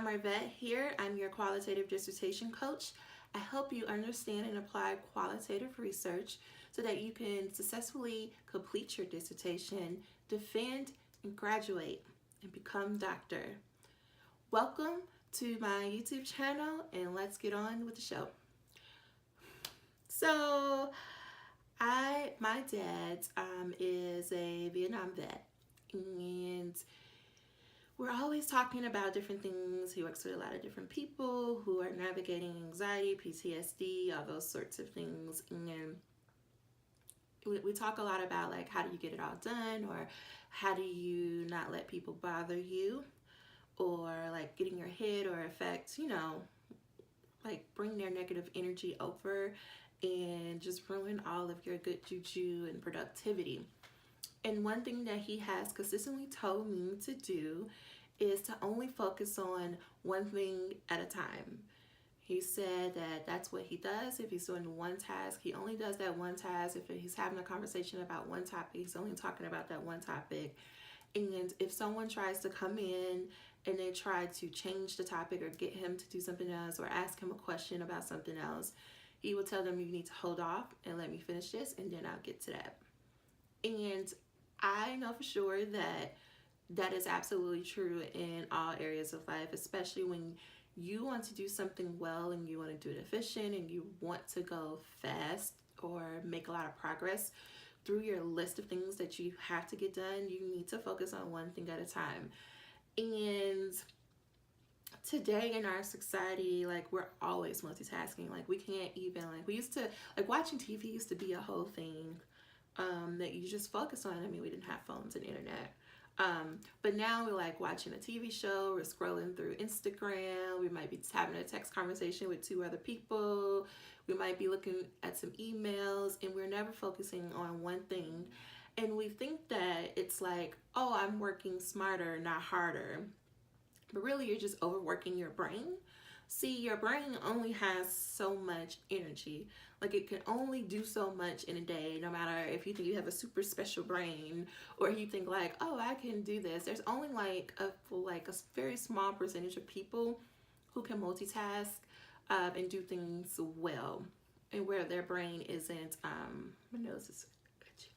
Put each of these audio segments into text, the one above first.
I'm Marvette here. I'm your qualitative dissertation coach. I help you understand and apply qualitative research so that you can successfully complete your dissertation, defend and graduate, and become doctor. Welcome to my YouTube channel, and let's get on with the show. So, my dad is a Vietnam vet, and we're always talking about different things. He works with a lot of different people who are navigating anxiety, PTSD, all those sorts of things. And we talk a lot about like, how do you get it all done, or how do you not let people bother you, or like get in your head or affect, like bring their negative energy over and just ruin all of your good juju and productivity. And one thing that he has consistently told me to do is to only focus on one thing at a time. He said that that's what he does. If he's doing one task, he only does that one task. If he's having a conversation about one topic, he's only talking about that one topic. And if someone tries to come in and they try to change the topic or get him to do something else or ask him a question about something else, he will tell them, you need to hold off and let me finish this, and then I'll get to that. And I know for sure that that is absolutely true in all areas of life, especially when you want to do something well and you want to do it efficient and you want to go fast or make a lot of progress through your list of things that you have to get done. You need to focus on one thing at a time. And today in our society, like, we're always multitasking. Like, we can't even, like, we used to, like, watching TV used to be a whole thing that you just focus on. I mean, we didn't have phones and internet. But now we're like watching a TV show, we're scrolling through Instagram, we might be having a text conversation with two other people, we might be looking at some emails, and we're never focusing on one thing. And we think that it's like, oh, I'm working smarter, not harder. But really, you're just overworking your brain. See, your brain only has so much energy. Like, it can only do so much in a day, no matter if you think you have a super special brain or you think like, oh, I can do this. There's only like a very small percentage of people who can multitask and do things well, and where their brain isn't, my nose is itchy.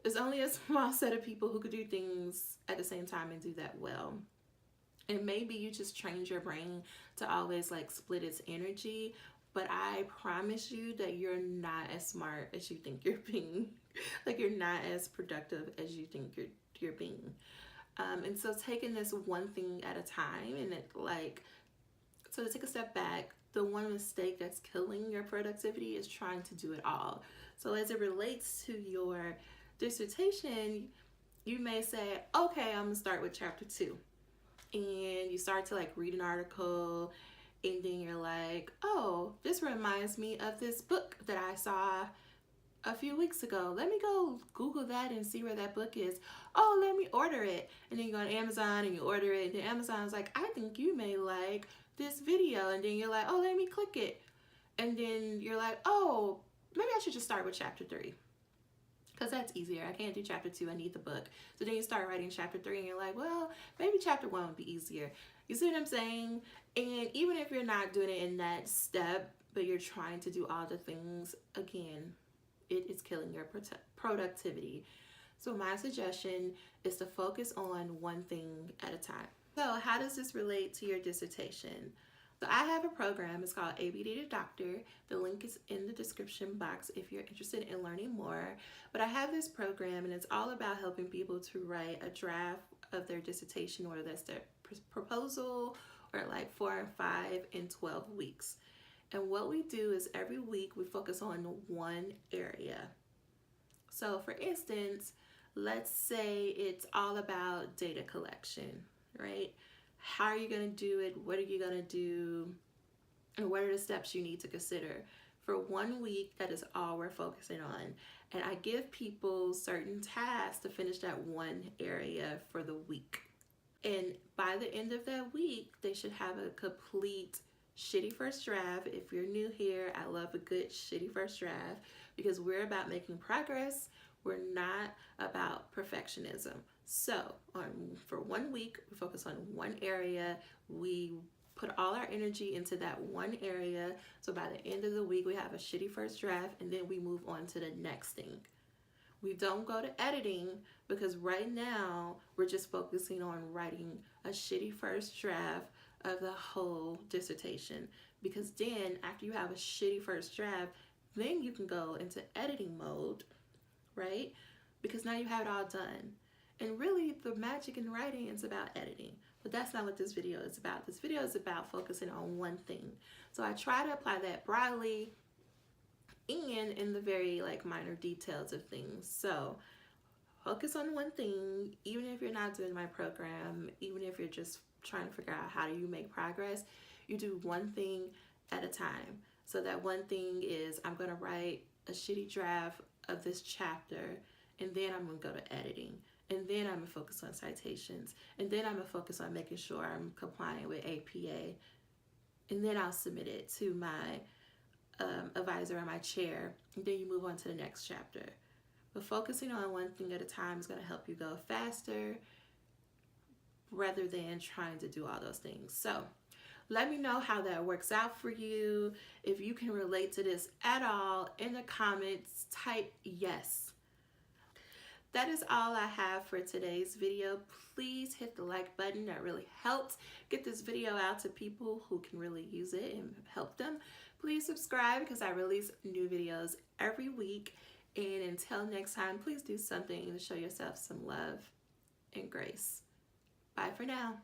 There's only a small set of people who could do things at the same time and do that well. And maybe you just trained your brain to always like split its energy, but I promise you that you're not as smart as you think you're being. Like, you're not as productive as you think you're being. And so taking this one thing at a time, and so to take a step back, the one mistake that's killing your productivity is trying to do it all. So as it relates to your dissertation, you may say, okay, I'm gonna start with chapter 2. And you start to like read an article, and then you're like, oh, this reminds me of this book that I saw a few weeks ago. Let me go Google that and see where that book is. Oh, let me order it. And then you go on Amazon and you order it, and then Amazon's like, I think you may like this video. And then you're like, oh, let me click it. And then you're like, oh, maybe I should just start with chapter 3. Because that's easier. I can't do chapter 2. I need the book. So then you start writing chapter 3, and you're like, well, maybe chapter 1 would be easier. You see what I'm saying? And even if you're not doing it in that step, but you're trying to do all the things, again, it is killing your productivity. So my suggestion is to focus on one thing at a time. So how does this relate to your dissertation? So I have a program. It's called ABD to Doctor. The link is in the description box if you're interested in learning more. But I have this program, and it's all about helping people to write a draft of their dissertation, whether that's their proposal or like 4 and 5 in 12 weeks. And what we do is every week we focus on one area. So for instance, let's say it's all about data collection, right? How are you going to do it? What are you going to do? And what are the steps you need to consider? For 1 week, that is all we're focusing on. And I give people certain tasks to finish that one area for the week. And by the end of that week, they should have a complete shitty first draft. If you're new here, I love a good shitty first draft, because we're about making progress. We're not about perfectionism. So for 1 week, we focus on one area. We put all our energy into that one area. So by the end of the week, we have a shitty first draft, and then we move on to the next thing. We don't go to editing because right now we're just focusing on writing a shitty first draft of the whole dissertation. Because then, after you have a shitty first draft, then you can go into editing mode, right? Because now you have it all done. And really, the magic in writing is about editing. But that's not what this video is about. This video is about focusing on one thing. So I try to apply that broadly and in the very minor details of things. So focus on one thing, even if you're not doing my program, even if you're just trying to figure out how do you make progress, you do one thing at a time. So that one thing is, I'm going to write a shitty draft of this chapter, and then I'm going to go to editing, and then I'm going to focus on citations, and then I'm going to focus on making sure I'm complying with APA, and then I'll submit it to my advisor or my chair, and then you move on to the next chapter. But focusing on one thing at a time is going to help you go faster rather than trying to do all those things. So let me know how that works out for you. If you can relate to this at all, in the comments, type yes. That is all I have for today's video. Please hit the like button. That really helps get this video out to people who can really use it and help them. Please subscribe because I release new videos every week. And until next time, please do something to show yourself some love and grace. Bye for now.